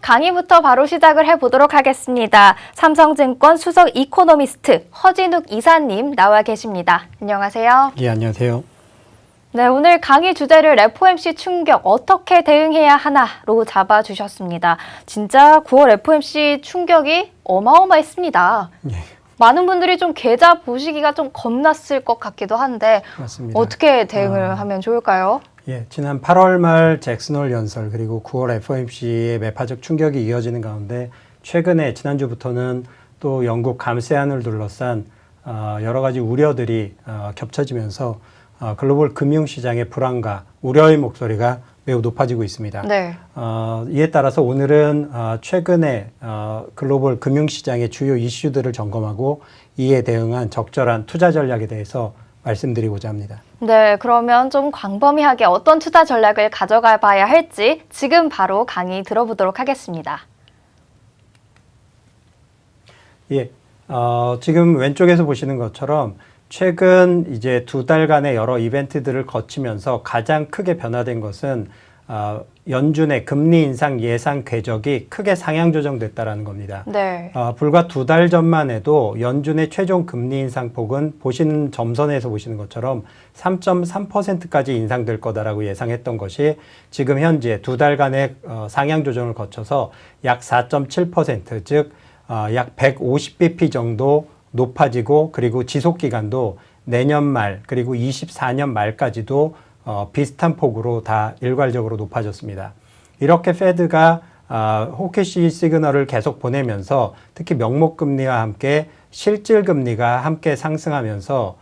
강의부터 바로 시작을 해보도록 하겠습니다. 삼성증권 수석 이코노미스트 허진욱 이사님 나와 계십니다. 안녕하세요. 예, 안녕하세요. 네, 오늘 강의 주제를 FOMC 충격 어떻게 대응해야 하나로 잡아주셨습니다. 진짜 9월 FOMC 충격이 어마어마했습니다. 예, 많은 분들이 좀 계좌 보시기가 좀 겁났을 것 같기도 한데 맞습니다. 어떻게 대응을 하면 좋을까요? 예, 지난 8월 말 잭슨홀 연설 그리고 9월 FOMC의 매파적 충격이 이어지는 가운데 최근에 지난주부터는 또 영국 감세안을 둘러싼 여러 가지 우려들이 겹쳐지면서 글로벌 금융시장의 불안과 우려의 목소리가 매우 높아지고 있습니다. 네. 이에 따라서 오늘은 최근에 글로벌 금융시장의 주요 이슈들을 점검하고 이에 대응한 적절한 투자 전략에 대해서 말씀드리고자 합니다. 네, 그러면 좀 광범위하게 어떤 투자 전략을 가져가 봐야 할지 지금 바로 강의 들어보도록 하겠습니다. 예, 지금 왼쪽에서 보시는 것처럼 최근 이제 2달간의 여러 이벤트들을 거치면서 가장 크게 변화된 것은 연준의 금리 인상 예상 궤적이 크게 상향 조정됐다라는 겁니다. 네. 불과 2달 전만 해도 연준의 최종 금리 인상폭은 보시는 점선에서 보시는 것처럼 3.3%까지 인상될 거다라고 예상했던 것이 지금 현재 2달간의 상향 조정을 거쳐서 약 4.7%, 즉 약 150bp 정도 높아지고 그리고 지속 기간도 내년 말 그리고 24년 말까지도 비슷한 폭으로 다 일괄적으로 높아졌습니다. 이렇게 페드가 호키시 시그널을 계속 보내면서 특히 명목금리와 함께 실질금리가 함께 상승하면서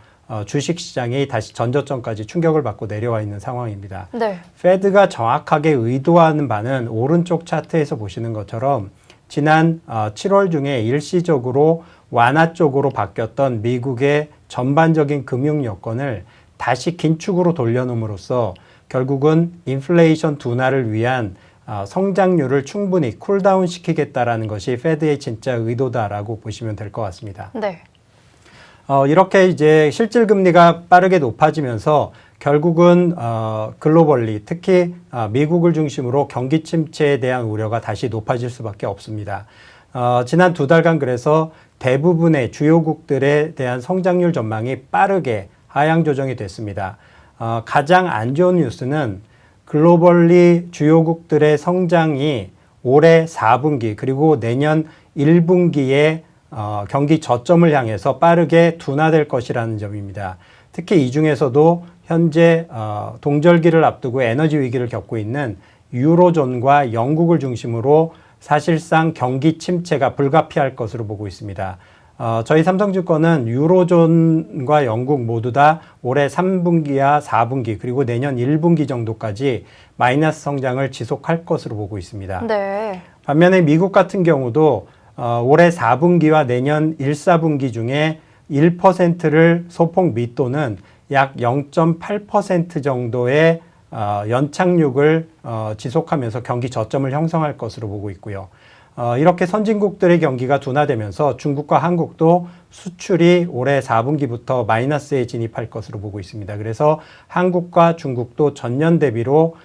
주식시장이 다시 전저점까지 충격을 받고 내려와 있는 상황입니다. 네. 페드가 정확하게 의도하는 바는 오른쪽 차트에서 보시는 것처럼 지난 7월 중에 일시적으로 완화 쪽으로 바뀌었던 미국의 전반적인 금융 여건을 다시 긴축으로 돌려놓음으로써 결국은 인플레이션 둔화를 위한 성장률을 충분히 쿨다운 시키겠다라는 것이 페드의 진짜 의도다라고 보시면 될 것 같습니다. 네. 이렇게 이제 실질 금리가 빠르게 높아지면서 결국은 글로벌리 특히 미국을 중심으로 경기 침체에 대한 우려가 다시 높아질 수밖에 없습니다. 지난 2달간 그래서 대부분의 주요국들에 대한 성장률 전망이 빠르게 하향 조정이 됐습니다. 가장 안 좋은 뉴스는 글로벌리 주요국들의 성장이 올해 4분기 그리고 내년 1분기에 경기 저점을 향해서 빠르게 둔화될 것이라는 점입니다. 특히 이 중에서도 현재 동절기를 앞두고 에너지 위기를 겪고 있는 유로존과 영국을 중심으로 사실상 경기 침체가 불가피할 것으로 보고 있습니다. 저희 삼성증권은 유로존과 영국 모두 다 올해 3분기와 4분기 그리고 내년 1분기 정도까지 마이너스 성장을 지속할 것으로 보고 있습니다. 네. 반면에 미국 같은 경우도 올해 4분기와 내년 1, 4분기 중에 1%를 소폭 밑도는 약 0.8% 정도의 연착륙을 지속하면서 경기 저점을 형성할 것으로 보고 있고요. 이렇게 선진국들의 경기가 둔화되면서 중국과 한국도 수출이 올해 4분기부터 마이너스에 진입할 것으로 보고 있습니다. 그래서 한국과 중국도 전년 대비로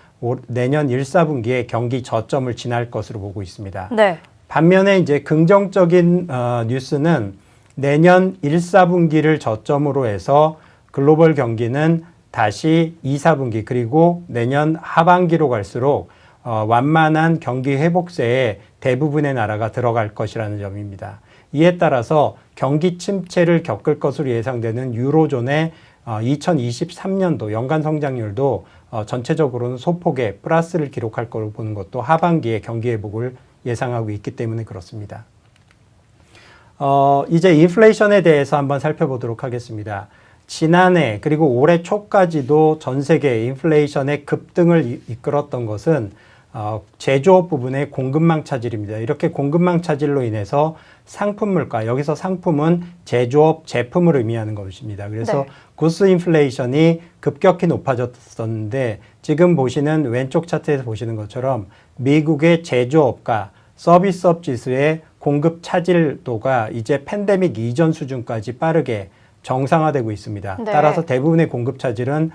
내년 1, 4분기에 경기 저점을 지날 것으로 보고 있습니다. 네. 반면에 이제 긍정적인 뉴스는 내년 1, 4분기를 저점으로 해서 글로벌 경기는 다시 2, 4분기 그리고 내년 하반기로 갈수록 완만한 경기 회복세에 대부분의 나라가 들어갈 것이라는 점입니다. 이에 따라서 경기 침체를 겪을 것으로 예상되는 유로존의 2023년도 연간 성장률도 전체적으로는 소폭의 플러스를 기록할 것으로 보는 것도 하반기에 경기 회복을 예상하고 있기 때문에 그렇습니다. 이제 인플레이션에 대해서 한번 살펴보도록 하겠습니다. 지난해 그리고 올해 초까지도 전 세계 인플레이션의 급등을 이끌었던 것은 제조업 부분의 공급망 차질입니다. 이렇게 공급망 차질로 인해서 상품 물가, 여기서 상품은 제조업 제품을 의미하는 것입니다. 그래서 구스 인플레이션이 급격히 높아졌었는데 지금 보시는 왼쪽 차트에서 보시는 것처럼 미국의 제조업과 서비스업 지수의 공급 차질도가 이제 팬데믹 이전 수준까지 빠르게 정상화되고 있습니다. 네. 따라서 대부분의 공급 차질은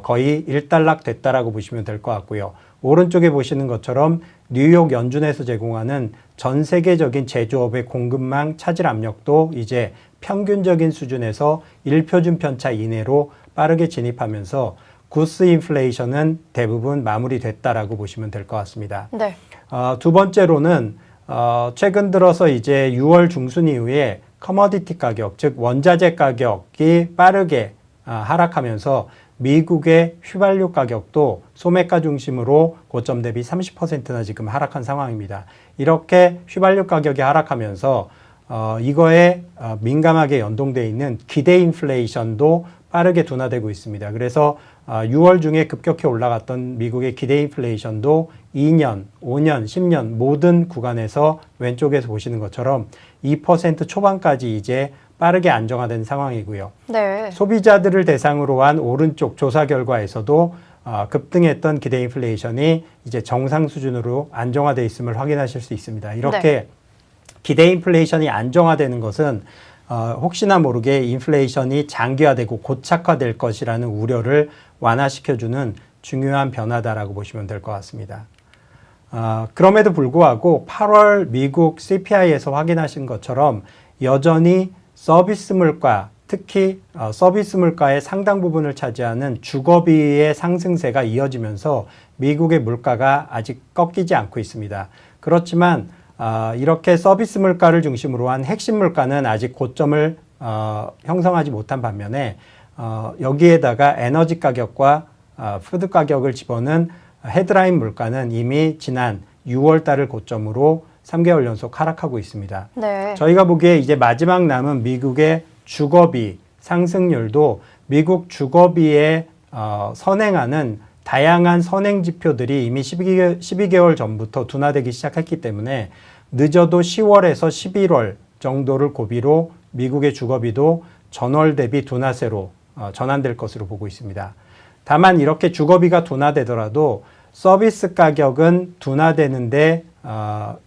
거의 일단락됐다라고 보시면 될 것 같고요. 오른쪽에 보시는 것처럼 뉴욕 연준에서 제공하는 전 세계적인 제조업의 공급망 차질 압력도 이제 평균적인 수준에서 1표준 편차 이내로 빠르게 진입하면서 구스 인플레이션은 대부분 마무리됐다라고 보시면 될 것 같습니다. 네. 두 번째로는 최근 들어서 이제 6월 중순 이후에 커머디티 가격, 즉 원자재 가격이 빠르게 하락하면서 미국의 휘발유 가격도 소매가 중심으로 고점 대비 30%나 지금 하락한 상황입니다. 이렇게 휘발유 가격이 하락하면서 이거에 민감하게 연동되어 있는 기대 인플레이션도 빠르게 둔화되고 있습니다. 그래서 6월 중에 급격히 올라갔던 미국의 기대 인플레이션도 2년, 5년, 10년 모든 구간에서 왼쪽에서 보시는 것처럼 2% 초반까지 이제 빠르게 안정화된 상황이고요. 네. 소비자들을 대상으로 한 오른쪽 조사 결과에서도 급등했던 기대 인플레이션이 이제 정상 수준으로 안정화되어 있음을 확인하실 수 있습니다. 이렇게 네. 기대 인플레이션이 안정화되는 것은 혹시나 모르게 인플레이션이 장기화되고 고착화될 것이라는 우려를 완화시켜주는 중요한 변화다라고 보시면 될 것 같습니다. 그럼에도 불구하고 8월 미국 CPI에서 확인하신 것처럼 여전히 서비스 물가, 특히 서비스 물가의 상당 부분을 차지하는 주거비의 상승세가 이어지면서 미국의 물가가 아직 꺾이지 않고 있습니다. 그렇지만 이렇게 서비스 물가를 중심으로 한 핵심 물가는 아직 고점을 형성하지 못한 반면에 여기에다가 에너지 가격과 푸드 가격을 집어넣은 헤드라인 물가는 이미 지난 6월 달을 고점으로 3개월 연속 하락하고 있습니다. 네. 저희가 보기에 이제 마지막 남은 미국의 주거비 상승률도 미국 주거비에 선행하는 다양한 선행 지표들이 이미 12개월 전부터 둔화되기 시작했기 때문에 늦어도 10월에서 11월 정도를 고비로 미국의 주거비도 전월 대비 둔화세로 전환될 것으로 보고 있습니다. 다만 이렇게 주거비가 둔화되더라도 서비스 가격은 둔화되는데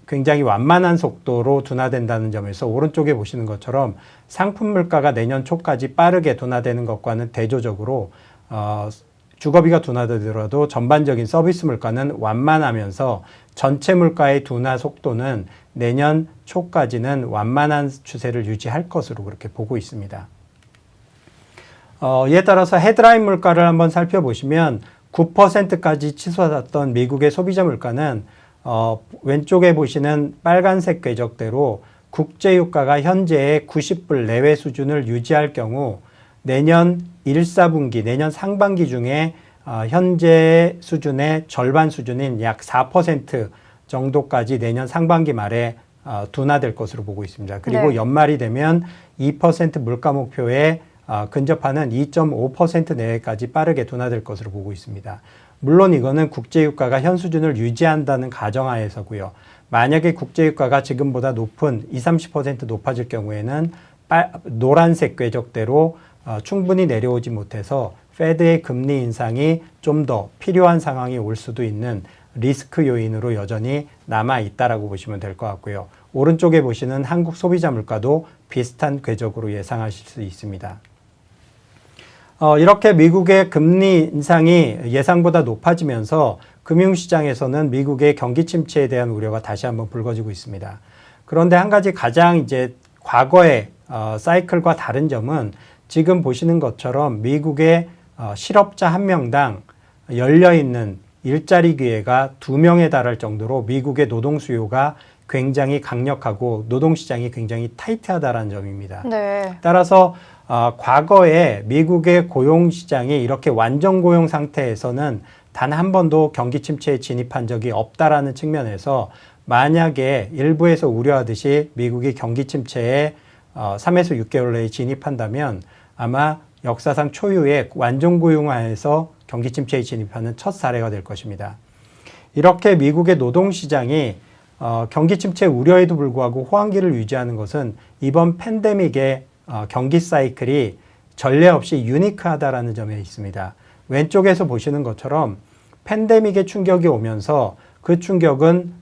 굉장히 완만한 속도로 둔화된다는 점에서 오른쪽에 보시는 것처럼 상품 물가가 내년 초까지 빠르게 둔화되는 것과는 대조적으로 주거비가 둔화되더라도 전반적인 서비스 물가는 완만하면서 전체 물가의 둔화 속도는 내년 초까지는 완만한 추세를 유지할 것으로 그렇게 보고 있습니다. 이에 따라서 헤드라인 물가를 한번 살펴보시면 9%까지 치솟았던 미국의 소비자 물가는 왼쪽에 보시는 빨간색 궤적대로 국제유가가 현재의 90불 내외 수준을 유지할 경우 내년 1사분기, 내년 상반기 중에 현재 수준의 절반 수준인 약 4% 정도까지 내년 상반기 말에 둔화될 것으로 보고 있습니다. 그리고 네. 연말이 되면 2% 물가 목표에 근접하는 2.5% 내외까지 빠르게 둔화될 것으로 보고 있습니다. 물론 이거는 국제유가가 현 수준을 유지한다는 가정하에서고요. 만약에 국제유가가 지금보다 높은 20-30% 높아질 경우에는 노란색 궤적대로 충분히 내려오지 못해서 페드의 금리 인상이 좀 더 필요한 상황이 올 수도 있는 리스크 요인으로 여전히 남아 있다라고 보시면 될 것 같고요. 오른쪽에 보시는 한국 소비자 물가도 비슷한 궤적으로 예상하실 수 있습니다. 이렇게 미국의 금리 인상이 예상보다 높아지면서 금융시장에서는 미국의 경기 침체에 대한 우려가 다시 한번 불거지고 있습니다. 그런데 한 가지 가장 이제 과거의 사이클과 다른 점은 지금 보시는 것처럼 미국의 실업자 한 명당 열려있는 일자리 기회가 2명에 달할 정도로 미국의 노동 수요가 굉장히 강력하고 노동시장이 굉장히 타이트하다는 점입니다. 네. 따라서 과거에 미국의 고용시장이 이렇게 완전 고용 상태에서는 단 한 번도 경기 침체에 진입한 적이 없다라는 측면에서 만약에 일부에서 우려하듯이 미국이 경기 침체에 3에서 6개월 내에 진입한다면 아마 역사상 초유의 완전 고용화에서 경기 침체에 진입하는 첫 사례가 될 것입니다. 이렇게 미국의 노동시장이 경기 침체 우려에도 불구하고 호황기를 유지하는 것은 이번 팬데믹의 경기 사이클이 전례 없이 유니크하다라는 점에 있습니다. 왼쪽에서 보시는 것처럼 팬데믹의 충격이 오면서 그 충격은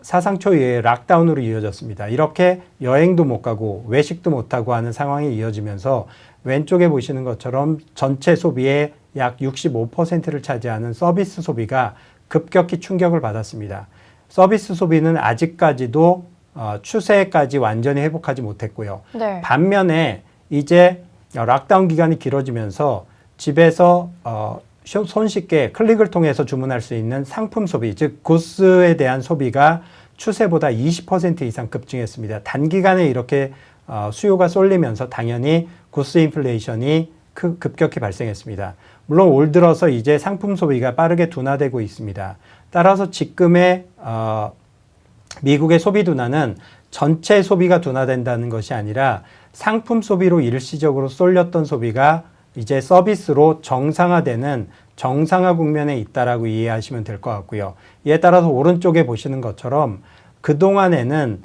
사상 초유의 락다운으로 이어졌습니다. 이렇게 여행도 못 가고 외식도 못 하고 하는 상황이 이어지면서 왼쪽에 보시는 것처럼 전체 소비의 약 65%를 차지하는 서비스 소비가 급격히 충격을 받았습니다. 서비스 소비는 아직까지도 추세까지 완전히 회복하지 못했고요. 네. 반면에 이제 락다운 기간이 길어지면서 집에서 손쉽게 클릭을 통해서 주문할 수 있는 상품 소비, 즉 구스에 대한 소비가 추세보다 20% 이상 급증했습니다. 단기간에 이렇게 수요가 쏠리면서 당연히 구스 인플레이션이 급격히 발생했습니다. 물론 올 들어서 이제 상품 소비가 빠르게 둔화되고 있습니다. 따라서 지금의 미국의 소비 둔화는 전체 소비가 둔화된다는 것이 아니라 상품 소비로 일시적으로 쏠렸던 소비가 이제 서비스로 정상화되는 정상화 국면에 있다라고 이해하시면 될 것 같고요. 이에 따라서 오른쪽에 보시는 것처럼 그동안에는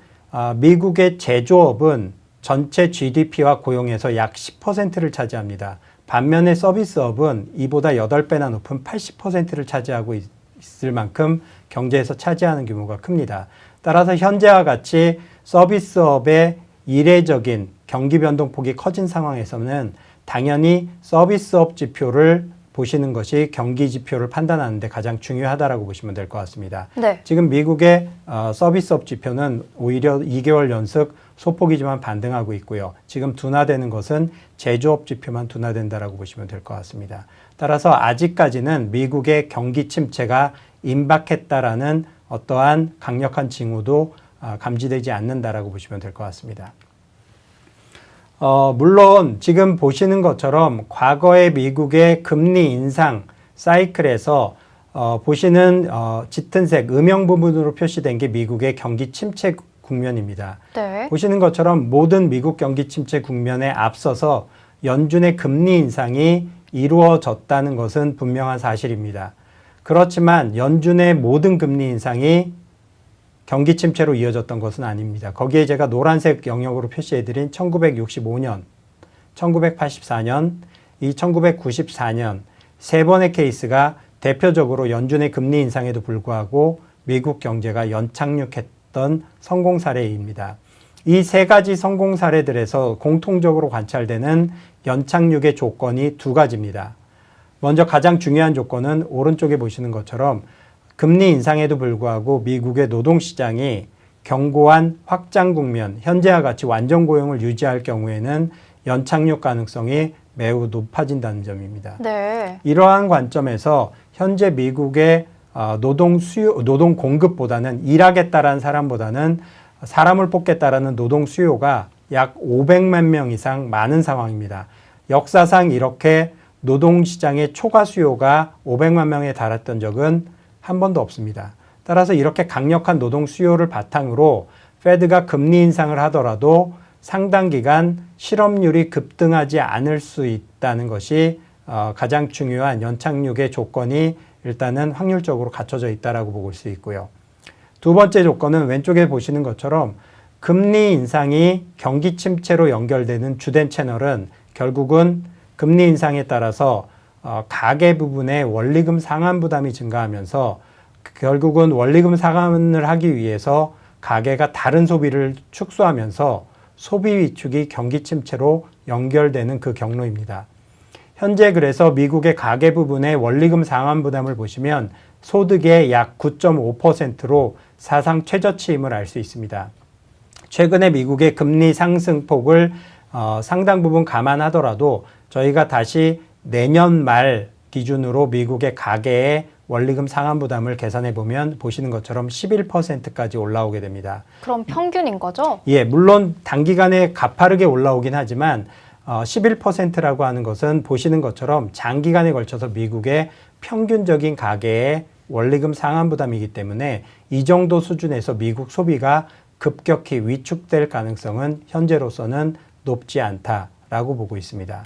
미국의 제조업은 전체 GDP와 고용에서 약 10%를 차지합니다. 반면에 서비스업은 이보다 8배나 높은 80%를 차지하고 있을 만큼 경제에서 차지하는 규모가 큽니다. 따라서 현재와 같이 서비스업의 이례적인 경기 변동폭이 커진 상황에서는 당연히 서비스업 지표를 보시는 것이 경기 지표를 판단하는 데 가장 중요하다라고 보시면 될 것 같습니다. 네. 지금 미국의 서비스업 지표는 오히려 2개월 연속 소폭이지만 반등하고 있고요. 지금 둔화되는 것은 제조업 지표만 둔화된다라고 보시면 될 것 같습니다. 따라서 아직까지는 미국의 경기 침체가 임박했다라는 어떠한 강력한 징후도 감지되지 않는다라고 보시면 될 것 같습니다. 물론 지금 보시는 것처럼 과거의 미국의 금리 인상 사이클에서 보시는 짙은 색 음영 부분으로 표시된 게 미국의 경기 침체 국면입니다. 네. 보시는 것처럼 모든 미국 경기 침체 국면에 앞서서 연준의 금리 인상이 이루어졌다는 것은 분명한 사실입니다. 그렇지만 연준의 모든 금리 인상이 경기 침체로 이어졌던 것은 아닙니다. 거기에 제가 노란색 영역으로 표시해드린 1965년, 1984년, 이 1994년 세 번의 케이스가 대표적으로 연준의 금리 인상에도 불구하고 미국 경제가 연착륙했던 성공 사례입니다. 이 세 가지 성공 사례들에서 공통적으로 관찰되는 연착륙의 조건이 두 가지입니다. 먼저 가장 중요한 조건은 오른쪽에 보시는 것처럼 금리 인상에도 불구하고 미국의 노동시장이 견고한 확장 국면, 현재와 같이 완전 고용을 유지할 경우에는 연착륙 가능성이 매우 높아진다는 점입니다. 네. 이러한 관점에서 현재 미국의 노동 공급보다는 일하겠다라는 사람보다는 사람을 뽑겠다라는 노동 수요가 약 500만 명 이상 많은 상황입니다. 역사상 이렇게 노동시장의 초과 수요가 500만 명에 달했던 적은 한 번도 없습니다. 따라서 이렇게 강력한 노동 수요를 바탕으로 페드가 금리 인상을 하더라도 상당 기간 실업률이 급등하지 않을 수 있다는 것이 가장 중요한 연착륙의 조건이 일단은 확률적으로 갖춰져 있다라고 볼 수 있고요. 두 번째 조건은 왼쪽에 보시는 것처럼 금리 인상이 경기 침체로 연결되는 주된 채널은 결국은 금리 인상에 따라서 가계 부분의 원리금 상환 부담이 증가하면서 결국은 원리금 상환을 하기 위해서 가계가 다른 소비를 축소하면서 소비 위축이 경기 침체로 연결되는 그 경로입니다. 현재 그래서 미국의 가계 부분의 원리금 상환 부담을 보시면 소득의 약 9.5%로 사상 최저치임을 알 수 있습니다. 최근에 미국의 금리 상승폭을 상당 부분 감안하더라도 저희가 다시 내년 말 기준으로 미국의 가계의 원리금 상환 부담을 계산해 보면 보시는 것처럼 11%까지 올라오게 됩니다. 그럼 평균인 거죠? 예, 물론 단기간에 가파르게 올라오긴 하지만 11%라고 하는 것은 보시는 것처럼 장기간에 걸쳐서 미국의 평균적인 가계의 원리금 상환 부담이기 때문에 이 정도 수준에서 미국 소비가 급격히 위축될 가능성은 현재로서는 높지 않다라고 보고 있습니다.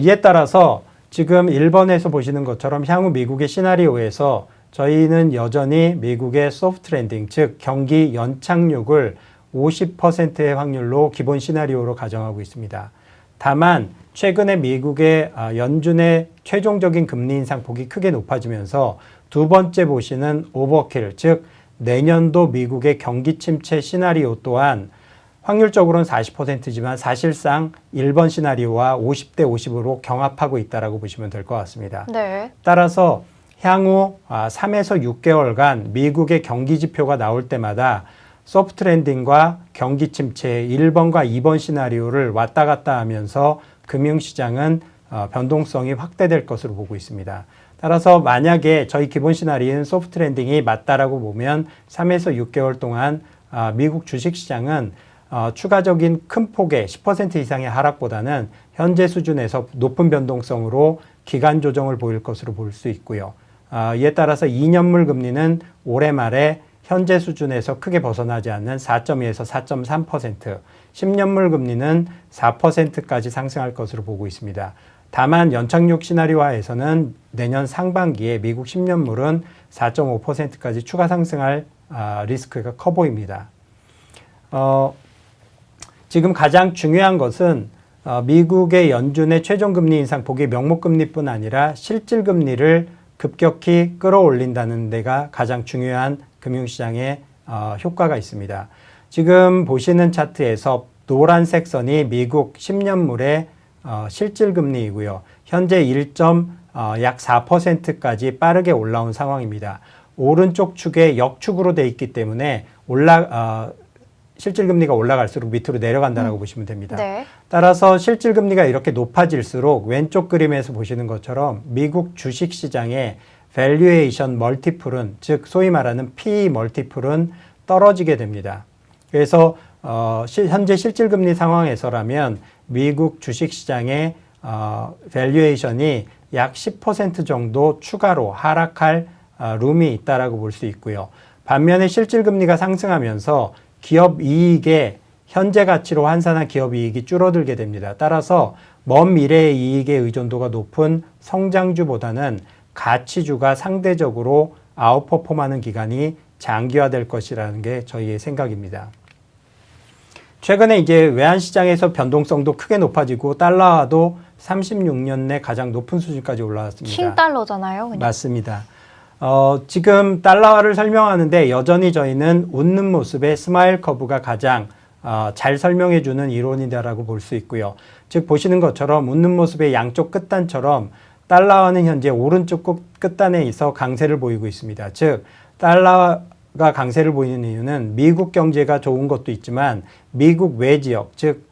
이에 따라서 지금 1번에서 보시는 것처럼 향후 미국의 시나리오에서 저희는 여전히 미국의 소프트 랜딩, 즉 경기 연착륙을 50%의 확률로 기본 시나리오로 가정하고 있습니다. 다만 최근에 미국의 연준의 최종적인 금리 인상폭이 크게 높아지면서 두 번째 보시는 오버킬, 즉 내년도 미국의 경기 침체 시나리오 또한 확률적으로는 40%지만 사실상 1번 시나리오와 50대 50으로 경합하고 있다라고 보시면 될 것 같습니다. 네. 따라서 향후 3에서 6개월간 미국의 경기 지표가 나올 때마다 소프트 랜딩과 경기 침체 1번과 2번 시나리오를 왔다 갔다 하면서 금융시장은 변동성이 확대될 것으로 보고 있습니다. 따라서 만약에 저희 기본 시나리오는 소프트 랜딩이 맞다라고 보면 3에서 6개월 동안 미국 주식시장은 추가적인 큰 폭의 10% 이상의 하락보다는 현재 수준에서 높은 변동성으로 기간 조정을 보일 것으로 볼 수 있고요. 이에 따라서 2년물 금리는 올해 말에 현재 수준에서 크게 벗어나지 않는 4.2에서 4.3%, 10년물 금리는 4%까지 상승할 것으로 보고 있습니다. 다만 연착륙 시나리오하에서는 내년 상반기에 미국 10년물은 4.5%까지 추가 상승할 리스크가 커 보입니다. 지금 가장 중요한 것은 미국의 연준의 최종금리 인상폭이 명목금리뿐 아니라 실질금리를 급격히 끌어올린다는 데가 가장 중요한 금융시장의 효과가 있습니다. 지금 보시는 차트에서 노란색 선이 미국 10년물의 실질금리이고요. 현재 약 4%까지 빠르게 올라온 상황입니다. 오른쪽 축에 역축으로 돼 있기 때문에 실질금리가 올라갈수록 밑으로 내려간다고 보시면 됩니다. 네. 따라서 실질금리가 이렇게 높아질수록 왼쪽 그림에서 보시는 것처럼 미국 주식시장의 밸류에이션 멀티플은, 즉 소위 말하는 PE 멀티플은 떨어지게 됩니다. 그래서 현재 실질금리 상황에서라면 미국 주식시장의 밸류에이션이 약 10% 정도 추가로 하락할 룸이 있다라고 볼 수 있고요. 반면에 실질금리가 상승하면서 기업 이익의 현재 가치로 환산한 기업 이익이 줄어들게 됩니다. 따라서 먼 미래의 이익의 의존도가 높은 성장주보다는 가치주가 상대적으로 아웃퍼폼하는 기간이 장기화될 것이라는 게 저희의 생각입니다. 최근에 이제 외환시장에서 변동성도 크게 높아지고 달러화도 36년 내 가장 높은 수준까지 올라왔습니다. 킹 달러잖아요. 그냥. 맞습니다. 지금 달러화를 설명하는데 여전히 저희는 웃는 모습의 스마일 커브가 가장 잘 설명해주는 이론이다라고 볼 수 있고요. 즉 보시는 것처럼 웃는 모습의 양쪽 끝단처럼 달러화는 현재 오른쪽 끝단에서 강세를 보이고 있습니다. 즉 달러가 강세를 보이는 이유는 미국 경제가 좋은 것도 있지만 미국 외 지역, 즉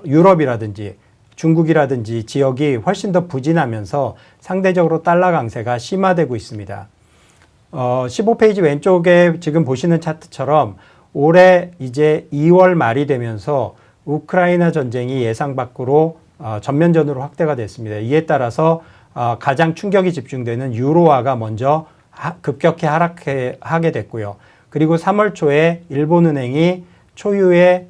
유럽이라든지 중국이라든지 지역이 훨씬 더 부진하면서 상대적으로 달러 강세가 심화되고 있습니다. 15페이지 왼쪽에 지금 보시는 차트처럼 올해 이제 2월 말이 되면서 우크라이나 전쟁이 예상 밖으로 전면전으로 확대가 됐습니다. 이에 따라서 가장 충격이 집중되는 유로화가 먼저 급격히 하락하게 됐고요. 그리고 3월 초에 일본은행이 초유의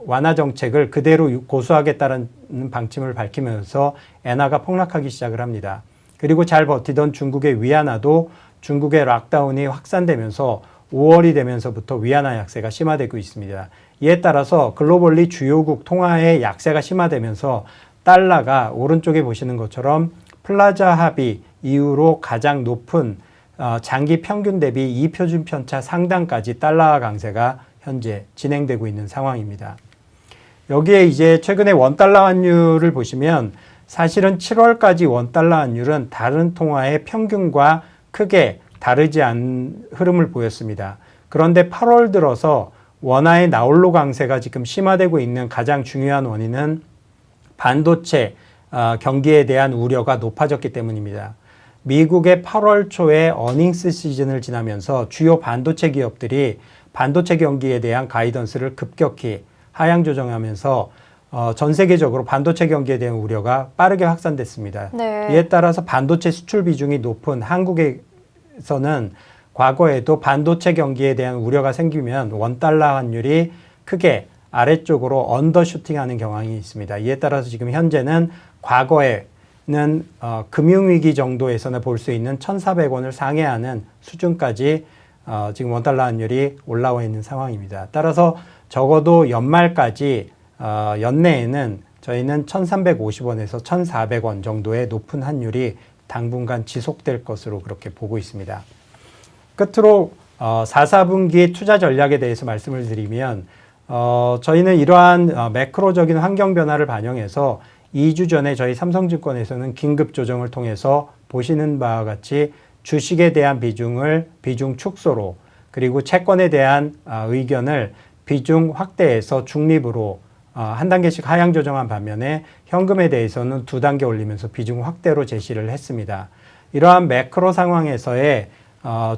완화 정책을 그대로 고수하겠다는 방침을 밝히면서 엔화가 폭락하기 시작을 합니다. 그리고 잘 버티던 중국의 위안화도 중국의 락다운이 확산되면서 5월이 되면서부터 위안화 약세가 심화되고 있습니다. 이에 따라서 글로벌리 주요국 통화의 약세가 심화되면서 달러가 오른쪽에 보시는 것처럼 플라자 합의 이후로 가장 높은 장기 평균 대비 2표준 편차 상단까지 달러화 강세가 현재 진행되고 있는 상황입니다. 여기에 이제 최근에 원달러 환율을 보시면 사실은 7월까지 원달러 환율은 다른 통화의 평균과 크게 다르지 않은 흐름을 보였습니다. 그런데 8월 들어서 원화의 나홀로 강세가 지금 심화되고 있는 가장 중요한 원인은 반도체 경기에 대한 우려가 높아졌기 때문입니다. 미국의 8월 초에 어닝스 시즌을 지나면서 주요 반도체 기업들이 반도체 경기에 대한 가이던스를 급격히 하향 조정하면서 전 세계적으로 반도체 경기에 대한 우려가 빠르게 확산됐습니다. 네. 이에 따라서 반도체 수출 비중이 높은 한국에서는 과거에도 반도체 경기에 대한 우려가 생기면 원달러 환율이 크게 아래쪽으로 언더슈팅하는 경향이 있습니다. 이에 따라서 지금 현재는 과거에는 금융위기 정도에서나 볼 수 있는 1,400원을 상회하는 수준까지 지금 원달러 환율이 올라와 있는 상황입니다. 따라서 적어도 연말까지 연내에는 저희는 1,350원에서 1,400원 정도의 높은 환율이 당분간 지속될 것으로 그렇게 보고 있습니다. 끝으로 4, 4분기 투자 전략에 대해서 말씀을 드리면 저희는 이러한 매크로적인 환경 변화를 반영해서 2주 전에 저희 삼성증권에서는 긴급 조정을 통해서 보시는 바와 같이 주식에 대한 비중 축소로 그리고 채권에 대한 의견을 비중 확대해서 중립으로 한 단계씩 하향 조정한 반면에 현금에 대해서는 2단계 올리면서 비중 확대로 제시를 했습니다. 이러한 매크로 상황에서의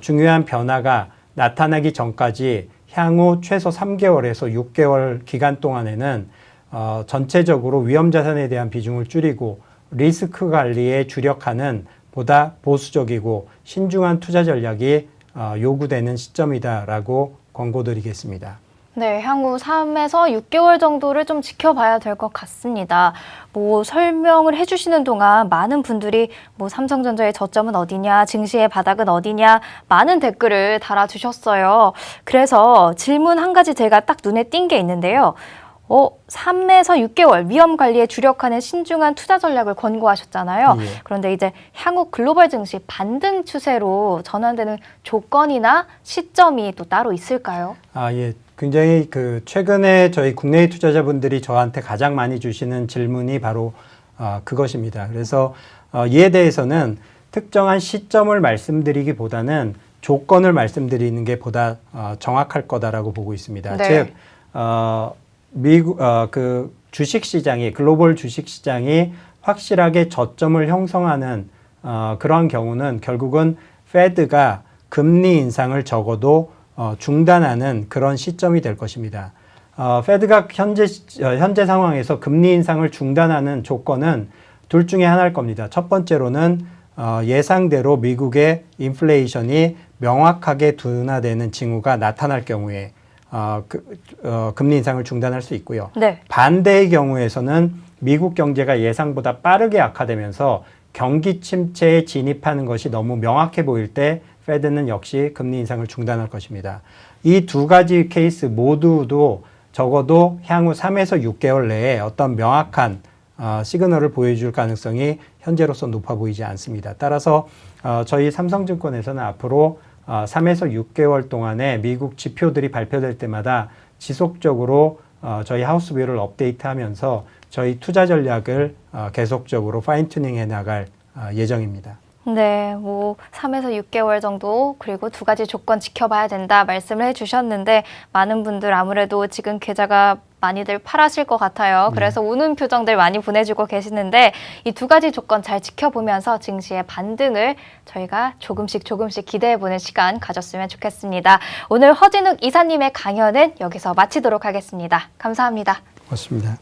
중요한 변화가 나타나기 전까지 향후 최소 3개월에서 6개월 기간 동안에는 전체적으로 위험자산에 대한 비중을 줄이고 리스크 관리에 주력하는 보다 보수적이고 신중한 투자 전략이 요구되는 시점이다라고 권고드리겠습니다. 네, 향후 3에서 6개월 정도를 좀 지켜봐야 될 것 같습니다. 뭐 설명을 해주시는 동안 많은 분들이 뭐 삼성전자의 저점은 어디냐, 증시의 바닥은 어디냐, 많은 댓글을 달아주셨어요. 그래서 질문 한 가지 제가 딱 눈에 띈 게 있는데요. 3에서 6개월 위험 관리에 주력하는 신중한 투자 전략을 권고하셨잖아요. 예. 그런데 이제 향후 글로벌 증시 반등 추세로 전환되는 조건이나 시점이 또 따로 있을까요? 예. 굉장히 최근에 저희 국내의 투자자분들이 저한테 가장 많이 주시는 질문이 바로 그것입니다. 그래서 이에 대해서는 특정한 시점을 말씀드리기보다는 조건을 말씀드리는 게 보다 정확할 거다라고 보고 있습니다. 네. 즉, 미국 주식 시장이 글로벌 주식 시장이 확실하게 저점을 형성하는 그러한 경우는 결국은 페드가 금리 인상을 적어도 중단하는 그런 시점이 될 것입니다. 페드가 현재 상황에서 금리 인상을 중단하는 조건은 둘 중에 하나일 겁니다. 첫 번째로는 예상대로 미국의 인플레이션이 명확하게 둔화되는 징후가 나타날 경우에 금리 인상을 중단할 수 있고요. 네. 반대의 경우에서는 미국 경제가 예상보다 빠르게 악화되면서 경기 침체에 진입하는 것이 너무 명확해 보일 때 페드는 역시 금리 인상을 중단할 것입니다. 이 두 가지 케이스 모두도 적어도 향후 3에서 6개월 내에 어떤 명확한 시그널을 보여줄 가능성이 현재로서 높아 보이지 않습니다. 따라서 저희 삼성증권에서는 앞으로 3에서 6개월 동안에 미국 지표들이 발표될 때마다 지속적으로 저희 하우스뷰를 업데이트하면서 저희 투자 전략을 계속적으로 파인튜닝 해 나갈 예정입니다. 네, 뭐 3에서 6개월 정도 그리고 두 가지 조건 지켜봐야 된다 말씀을 해주셨는데 많은 분들 아무래도 지금 계좌가 많이들 팔았을 것 같아요. 그래서 우는 표정들 많이 보내주고 계시는데 이 두 가지 조건 잘 지켜보면서 증시의 반등을 저희가 조금씩 기대해보는 시간 가졌으면 좋겠습니다. 오늘 허진욱 이사님의 강연은 여기서 마치도록 하겠습니다. 감사합니다. 고맙습니다.